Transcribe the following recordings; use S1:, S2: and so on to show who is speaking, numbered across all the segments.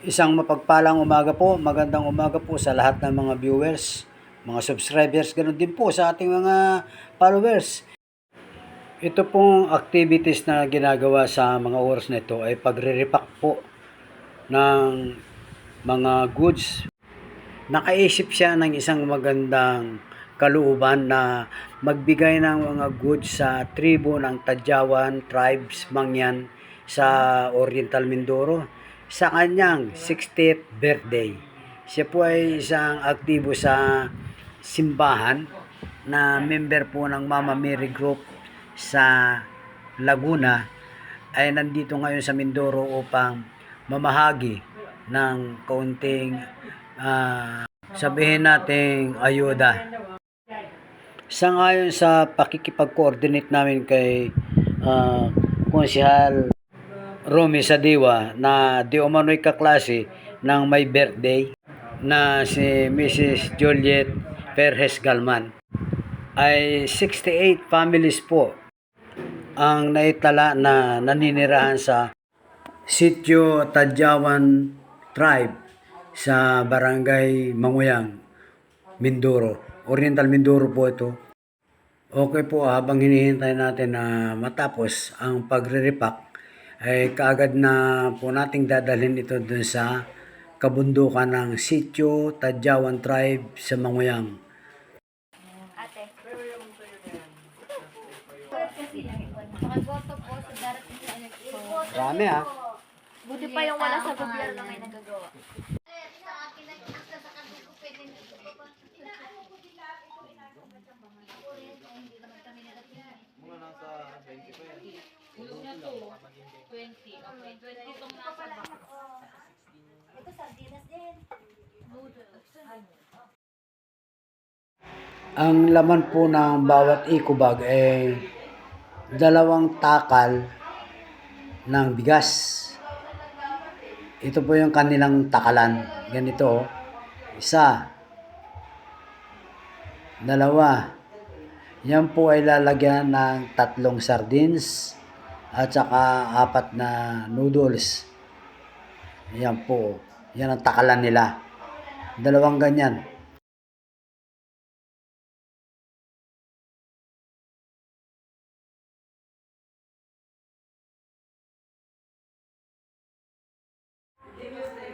S1: Isang mapagpalang umaga po, magandang umaga po sa lahat ng mga viewers, mga subscribers, ganoon din po sa ating mga followers. Ito pong activities na ginagawa sa mga oras na ito ay pagre-repack po ng mga goods. Nakaisip siya ng isang magandang kalooban na magbigay ng mga goods sa tribo ng Tadyawan Tribes Mangyan sa Oriental Mindoro sa kanyang 60th birthday. Siya po ay isang aktibo sa simbahan na member po ng Mama Mary Group sa Laguna, ay nandito ngayon sa Mindoro upang mamahagi ng kaunting sabihin nating ayuda. Sangayon sa pakikipag-coordinate namin kay Konsehal Romy Sadiwa na di umano'y kaklase ng may birthday na si Mrs. Juliet Perez Galman, ay 68 families po ang naitala na naninirahan sa Sitio Tadyawan Tribe sa Barangay Manguyang, Mindoro. Oriental Mindoro po ito. Okay po, habang hinihintay natin na matapos ang pagre-repack, ay kaagad na po nating dadalhin ito dun sa kabundukan ng Sitio Tadyawan Tribe sa Manguyang.
S2: Ate. Makagoto po sa darating sa eleksyon.
S1: Marami ha.
S2: Buti pa yung wala sa gobyerno may nagagawa. Ito sardinas din.
S1: Ang laman po ng bawat eco bag ay 2 takal ng bigas. Ito po yung kanilang takalan. Ganito, 1, 2. Yan po ay lalagyan ng 3 sardines at saka 4 na noodles. Yan po. Yan ang takalan nila. 2 ganyan.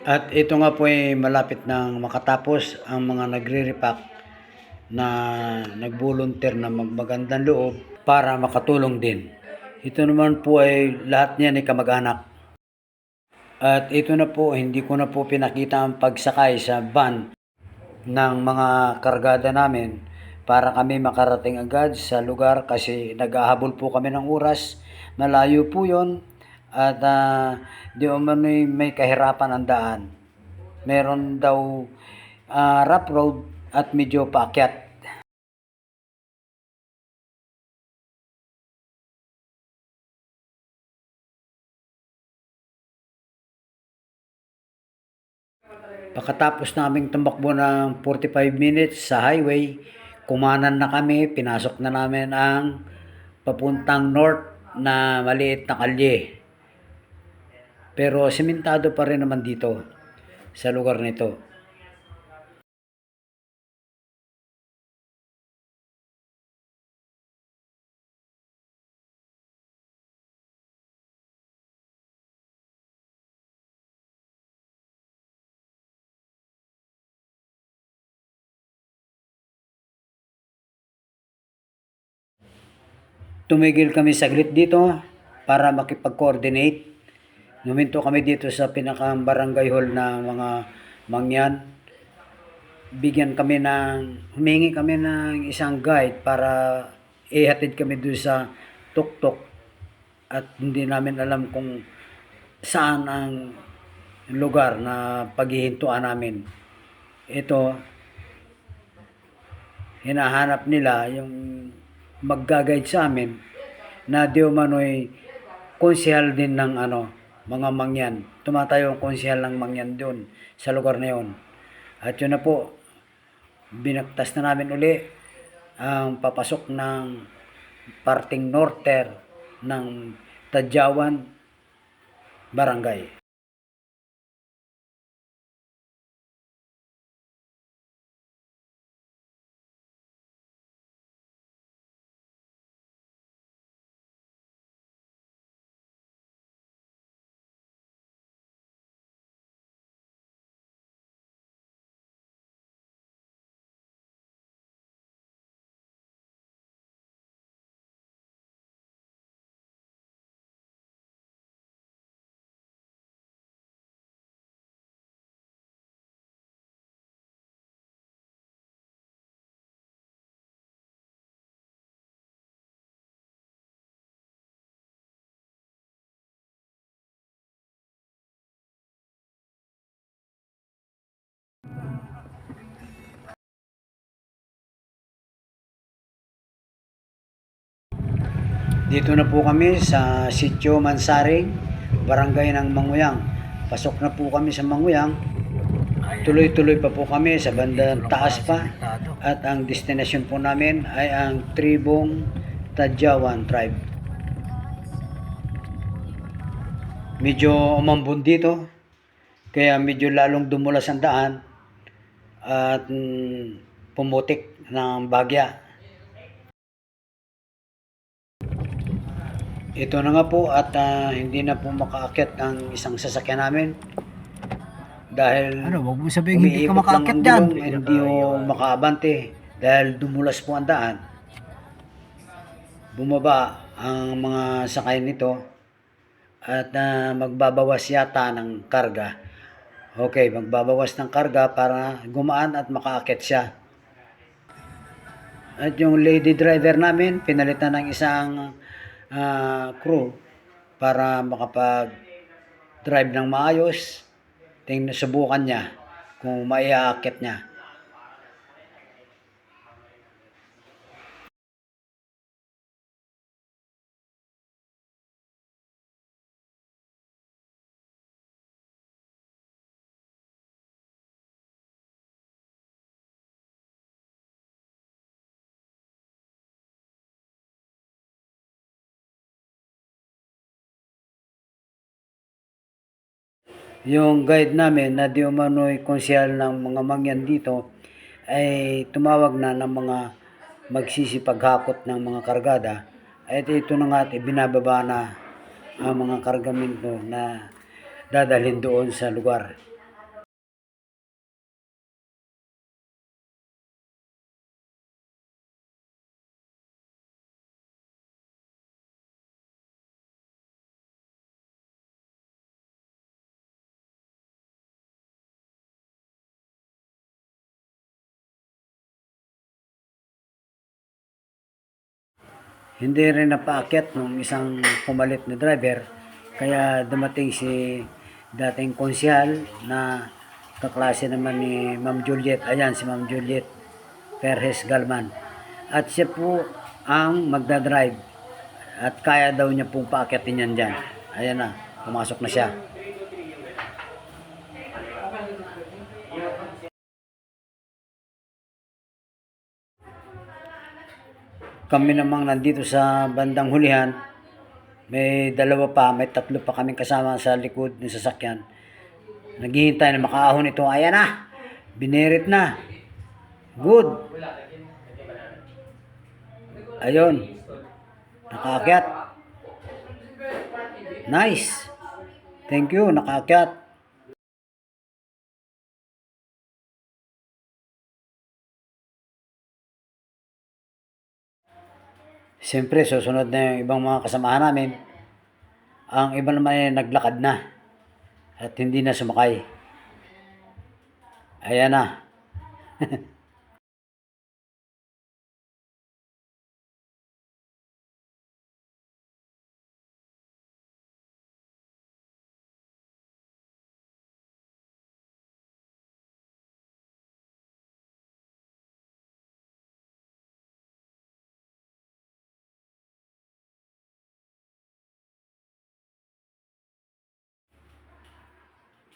S1: At ito nga po ay malapit nang makatapos ang mga nagre-repack na nag-volunteer na magmagandang loob para makatulong din. Ito naman po ay lahat niyan ay kamag-anak. At ito na po, hindi ko na po pinakita ang pagsakay sa van ng mga kargada namin para kami makarating agad sa lugar kasi nag-ahabol po kami ng oras. Malayo po yon at di umano'y may kahirapan ang daan. Meron daw rough road at medyo paakyat. Pagkatapos naming tumakbo ng 45 minutes sa highway, kumanan na kami, pinasok na namin ang papuntang north na maliit na kalye. Pero simentado pa rin naman dito sa lugar nito. Tumigil kami saglit dito para makipag-coordinate. Huminto kami dito sa pinakang barangay hall na mga mangyan. Humingi kami ng isang guide para ihatid kami doon sa tuktok at hindi namin alam kung saan ang lugar na paghihintuan namin. Ito, hinahanap nila yung magga-guide sa amin na di umano'y konsehal din ng mga mangyan. Tumatayo ang konsehal ng mangyan doon sa lugar na yun. At yun na po, binaktas na namin uli ang papasok ng parting norter ng Tadyawan Barangay. Dito na po kami sa Sitio Mansaring, Barangay ng Manguyang. Pasok na po kami sa Manguyang. Tuloy-tuloy pa po kami sa bandang taas pa. At ang destination po namin ay ang tribong Tadyawan tribe. Medyo umambon dito, kaya medyo lalong dumulas ang daan at pumutik ng bagya. Ito na nga po at hindi na po makaakyat ang isang sasakyan namin dahil
S3: Wag mo sabihin hindi ka
S1: umiikot lang
S3: makaakyat
S1: ang
S3: dyan.
S1: gulong, hindi mo makaabante dahil dumulas po ang daan. Bumaba ang mga sakay nito at magbabawas yata ng karga. Okay, magbabawas ng karga para gumaan at makaakyat siya. At yung lady driver namin, pinalitan ng isang crew para makapag-drive ng maayos. Subukan niya kung maiaakyat niya. Yung guide namin na di umano'y konsyal ng mga mangyan dito ay tumawag na ng mga magsisipaghakot ng mga kargada. At ito na nga at ibinababa na ang mga kargamento na dadalhin doon sa lugar. Hindi rin napaakyat nung isang pumalit na driver, kaya dumating si dating konsyal na kaklase naman ni Ma'am Juliet. Ayan si Ma'am Juliet Perez Galman. At siya po ang magdadrive at kaya daw niya pong paakyatin yan dyan. Ayan na, pumasok na siya. Kami namang nandito sa bandang hulihan, may tatlo pa kaming kasama sa likod ng sasakyan. Naghihintay na makaahon ito. Ayan na, binirit na. Good. Ayun, nakaakyat. Nice. Thank you, nakaakyat. Siyempre, susunod na yung ibang mga kasamahan namin. Ang iba naman ay naglakad na at hindi na sumakay. Ayan na.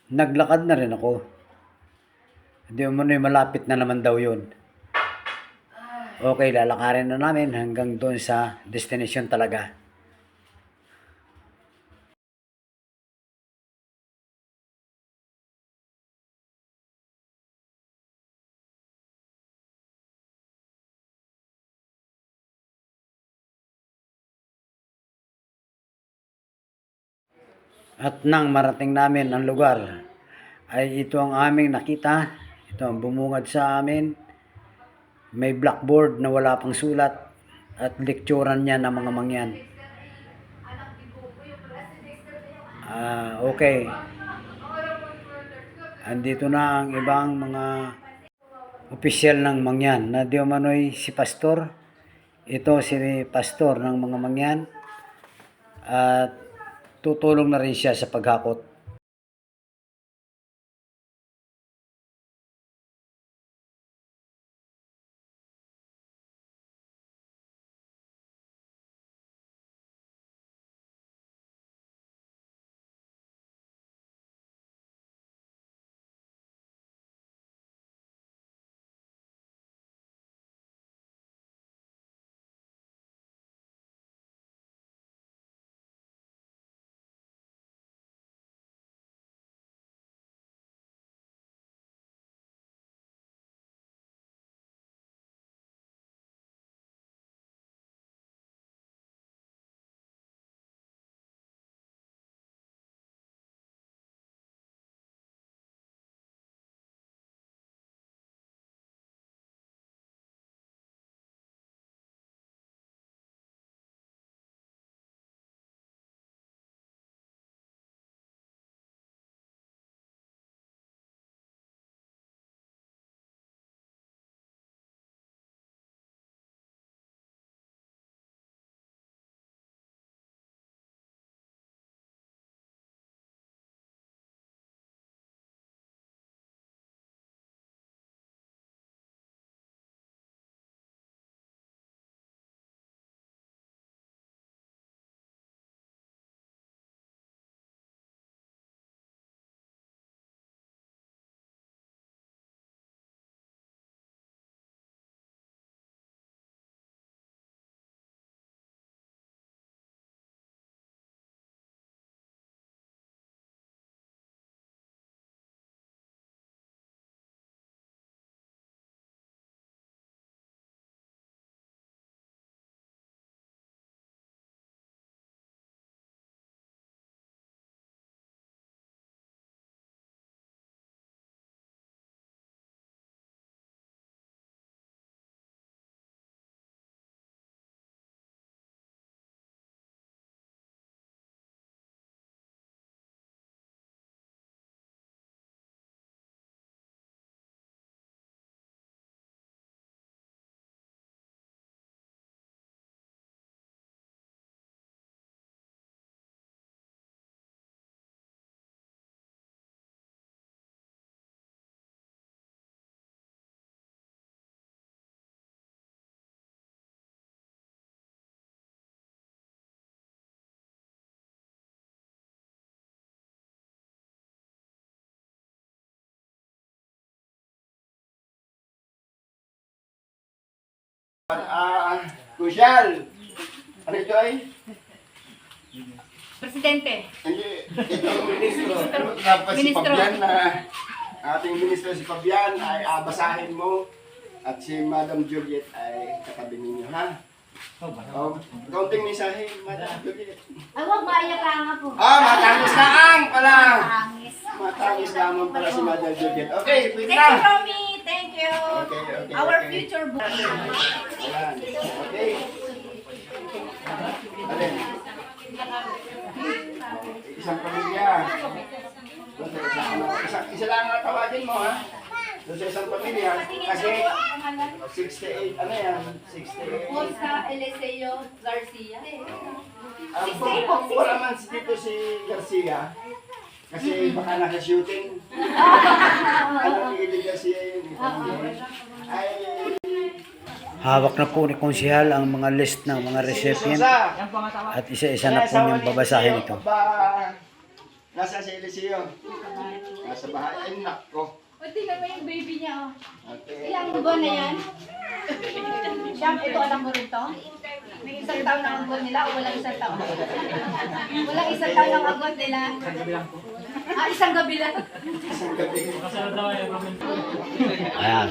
S1: Naglakad na rin ako. Hindi mo malapit na naman daw yun. Okay, lalakarin na namin hanggang doon sa destination talaga. At nang marating namin ang lugar, ay ito ang aming nakita. Ito ang bumungad sa amin. May blackboard na wala pang sulat at lekturan niya ng mga mangyan. Okay. Andito na ang ibang mga opisyal ng mangyan na di umano'y si pastor. Ito si pastor ng mga mangyan at tutulong na rin siya sa paghakot.
S3: Kusyal. Ano ito ay?
S2: Presidente.
S3: Hindi. Ito ang ministro. Dapat si
S2: Ministro.
S3: Fabian na ating ministro si Fabian ay basahin mo. At si Madam Juliet ay katabi ninyo, ha? Kaunting mensahe, Madam Juliet.
S2: Ay, huwag maiyak ka nga po.
S3: Matangis na ang pala.
S2: Hangis.
S3: Matangis lamang pala si Madam Juliet. Okay, pwede
S2: Thank you,
S3: na.
S2: Romy. Thank you.
S3: Okay.
S2: Our future book.
S3: Ayan. Okay. Alin? Isang pamilya. Isa lang ang tawagin mo, ha? Doon sa isang pamilya. Kasi 68, ano yan? 68.
S2: Oscar Eliseo Garcia.
S3: Wala man si dito si Garcia. Kasi baka naka-shooting. Ano ni Garcia yun? Ay,
S1: Hawak na po ni Konsehal ang mga list ng mga recipient at isa-isa na po niyang babasahin ito.
S3: Nasa si Eliseo. Nasa bahay. Ay, nako.
S2: O, tingnan mo yung baby niya, oh.
S3: Okay.
S2: Ilang buwan na yan? Siyam, ito alam mo rin to? May isang taon ang agot nila o walang isang taon? Walang isang taon ang agot nila. Isang gabi lang.
S1: Ayan.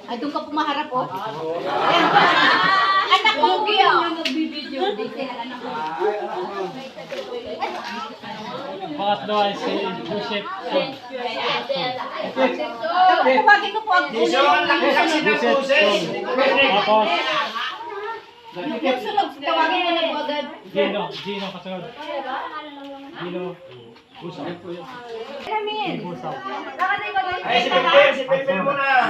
S2: Ay, doon ka pumaharap, oh. Ayan. Anak mo, Gio. Yung nagbibideo. Anak mo.
S4: Pangatlo ay si Joseph.
S2: Tawagin mo po ang
S3: Jason, lang si Joseph.
S4: Tapos,
S2: yung sunog, tawagin mo na po agad.
S4: Gino kasunod. Gino. Busaw.
S2: Ramin.
S4: Busaw.
S2: Nakatay ko doon.
S3: Ay, si Pepe muna.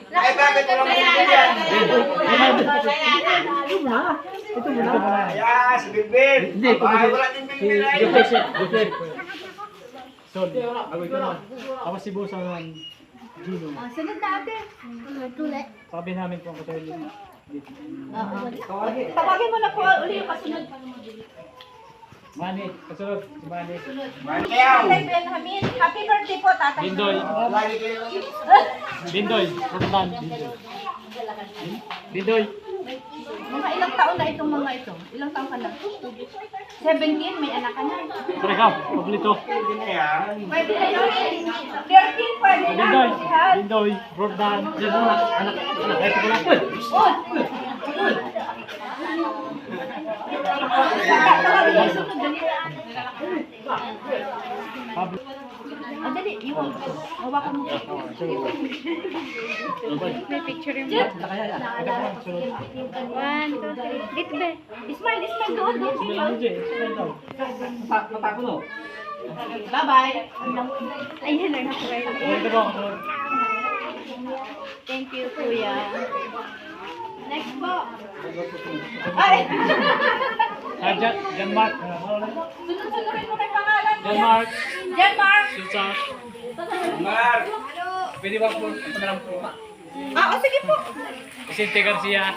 S3: Ay, bakit walang Pepe yan?
S4: Ito muna.
S3: Ayan, si Bilbil. Ay, wala din Bilbil ay.
S4: Joseph. Sol. Agad ko naman. Tapos si Busaw naman. Gino.
S2: Sunod na ate. Tule.
S4: Sabi namin po ang kasunod.
S2: Tawagin mo na po uli yung kasunod.
S4: Mani. Kasunod. Si Mani.
S3: Manyaw.
S2: Tatay Benjamin, happy birthday po, tatay.
S4: Bindoy.
S3: Lagi kayo.
S4: Bindoy. Rodan. Bindoy. Bindoy.
S2: Mga ilang taon na itong mga ito? Ilang taon ka na? 17, may anak ka na.
S4: Pareka. Pablito.
S3: Ayan.
S2: Pwede na yun. 13, pwede na.
S4: Bindoy.
S2: Lahat.
S4: Bindoy. Rodan. Anak. Ito ko lang.
S2: Tawagin mo sunod, dali.
S4: Pablo.
S2: Ang dali, yung hawakan mo. May picture yung naalala ko. 1, 2, 3. Dito ba? Smile, smile doon. Bye-bye. Ayan na ako kayo. Thank you, kuya. Next po. Ay!
S4: Jan Mark.
S2: Sunod-sunodin mo kay pangalan mo.
S4: Jan Mark.
S2: Jan Mark.
S4: Susa.
S3: Mar.
S4: Pwede ba po panalang po?
S2: O sige po.
S4: Vicente Garcia.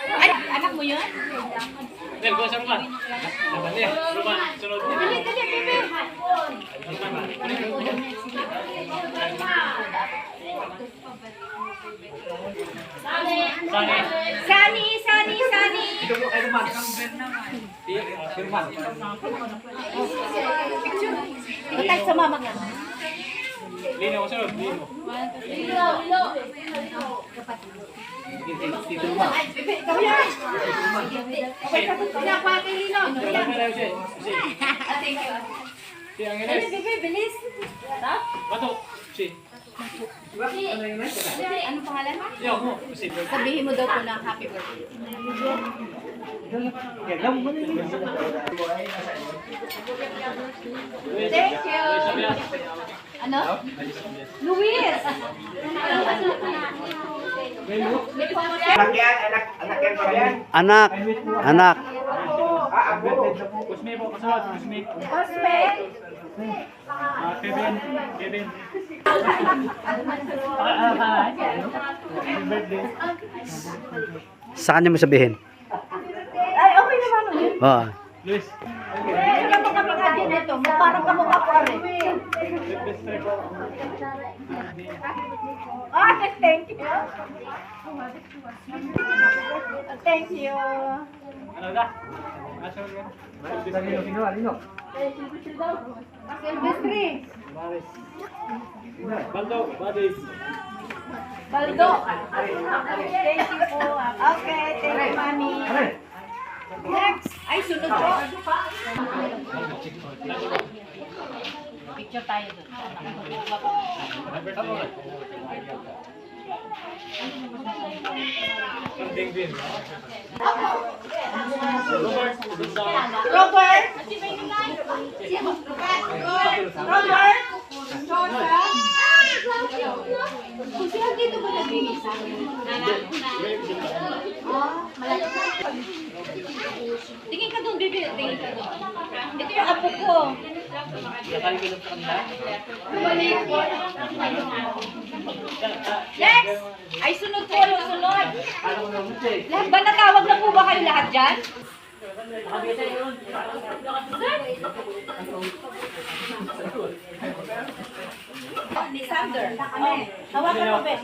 S2: Ay, anak mo yun?
S4: Del, go sa Roman. Roman, sunod.
S2: Dali, dali, bebe.
S4: Sani.
S2: Sani. Utay sa mama ka.
S4: Lino, sunod. Lino.
S2: Ay, bebe, ikaw yan. Okay, tapos ko na ako kay Lino. Thank you.
S4: Si
S2: Dali,
S4: Angeles.
S2: bebe, bilis.
S4: Bato. Si.
S2: Dali, ano pangalan mo?
S4: Yo, si.
S2: Sabihin mo daw po na happy birthday. Thank you. Ano? Luis!
S3: Anak yan, anak yan pa yan.
S1: Anak.
S3: Apo.
S4: Kusme po, kasunod. Kusme.
S2: Cosme!
S4: Kevin. Happy birthday.
S1: Sa kanya mo sabihin.
S2: Ay, okay naman ulit.
S1: Oo.
S4: Luis.
S2: Kaya po kami nga din nito. Parang kamukha ko rin. Ah, thank you. Thank you.
S4: Ano da? Lino.
S2: Silvestre.
S4: Baldo, Badis.
S2: Baldo. Thank you po. Okay, thank you, Mami. Next. Ay, sunod po. Picture tayo doon. Robert. Robert. Sosa. Kung sila dito ba nagbigay sa akin? Tingin ka doon, baby. Tingin ka doon. Ito yung apo ko. Next! Ay, sunod po yung sunod. Lahat ba natawag na po ba kayo lahat dyan? Ni Sander. Hawakan mo, Bes.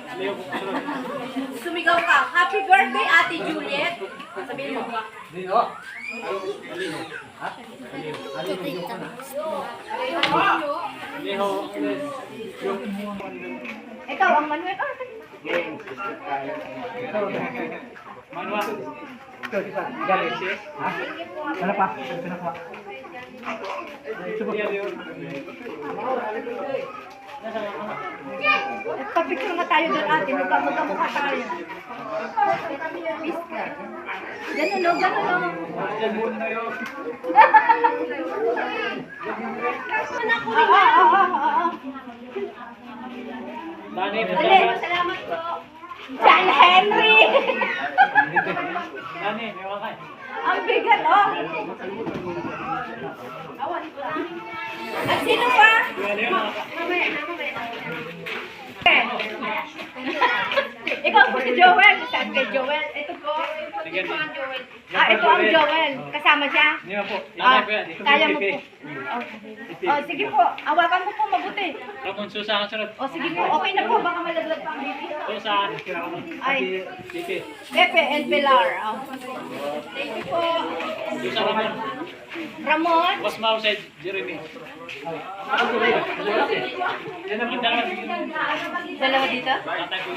S2: Sumigaw ka. Happy birthday, Ate Juliet. Sabihin mo. Ikaw ang Manuel.
S4: Manuel. Galing. Ano pa?
S2: Papicture nga tayo doon, ate. Magkamukha tayo. Ganun, no? Ganun, no?
S4: Dani,
S2: Dali, salamat po. John Henry!
S4: Dani, mewa ka.
S2: Ang bigat, oh! At sino pa? Ikaw po si Joel. Saan kay Joel? Ito po. Ito ang Joel. Ah, ito ang Joel. Kasama siya?
S4: Hindi na po.
S2: Ah,
S4: Nanay po yan. Ito
S2: kaya
S4: si
S2: mo
S4: Pepe.
S2: po. Oh, sige po. Awakan mo po mabuti.
S4: Ramon Susa ang sunod.
S2: Oh, sige po. Okay na po. Baka malaglag pa ang baby.
S4: Susa.
S2: Ay,
S4: Pepe.
S2: Pepe and Pilar. Oh. Thank you po.
S4: Susa Ramon.
S2: Ramon.
S4: Boss Mau sa Jeremy. Yan ang dalawa.
S2: Dalawa dito?
S4: Tatay ko.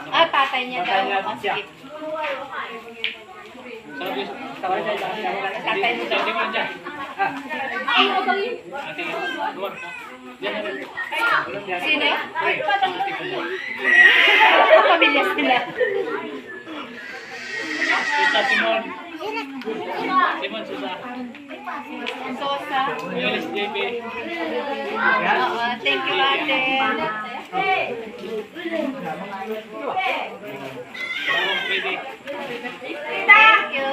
S2: Ah, tatay niya daw. Oh, sige.
S4: Sabi, tawag siya.
S2: Tatay mo daw.
S4: Sabi mo dyan. Ate, luwag ka. Diyan na rin.
S2: Sino? Pamilya sila.
S4: Susa Simon. Simon Susa.
S2: Sosa.
S4: Yolis JP.
S2: Oo, thank you, ate.
S4: Ramon Freddy.
S2: Thank you.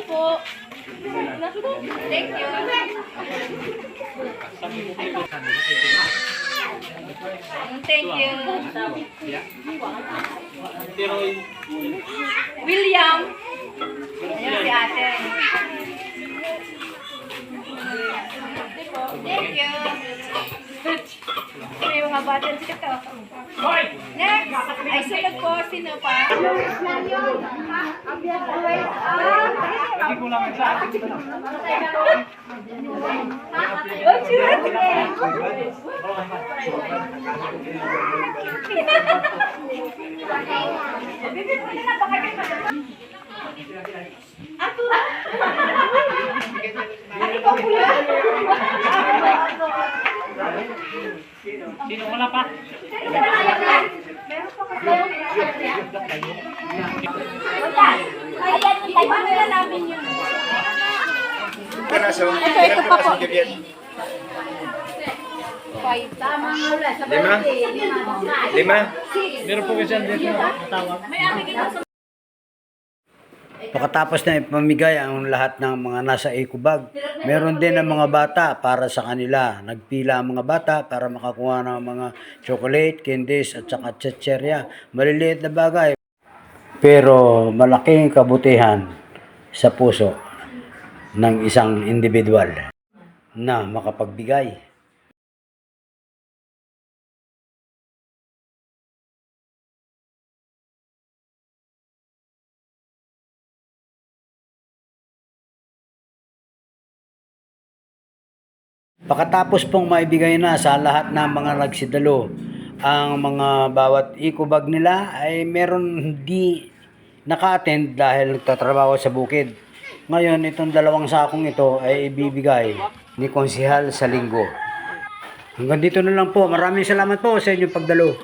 S2: Po. Thank you. Thank you.
S4: Tiroy.
S2: William. Ayan si ate. Thank you. May mga buttons ka to. Next. Ay, sunod po. Sino pa?
S4: Hindi ko lang sa atin.
S2: Oh, shoot! Bibit mo na baka kayo. Ato! Ano pa pula?
S4: Sino wala pa?
S2: Meron pa kasi. Wala. Ayan, paano na namin yun?
S3: Piraso. Ilang piraso Juliet?
S2: Tama nga ulit. Sa
S3: Lima?
S2: birthday.
S3: 5?
S4: Meron po kasi dito natawag.
S1: Pagkatapos na ipamigay ang lahat ng mga nasa eco bag, meron din ang mga bata para sa kanila. Nagpila ang mga bata para makakuha ng mga chocolate, candies at saka chicherya. Maliliit na bagay, pero malaking kabutihan sa puso ng isang individual na makapagbigay. Pagkatapos pong maibigay na sa lahat ng mga nagsidalo ang mga bawat eco bag nila, ay meron hindi naka-attend dahil nagtatrabaho sa bukid. Ngayon, itong 2 sakong ito ay ibibigay ni Konsehal sa linggo. Hanggang dito na lang po. Maraming salamat po sa inyong pagdalo.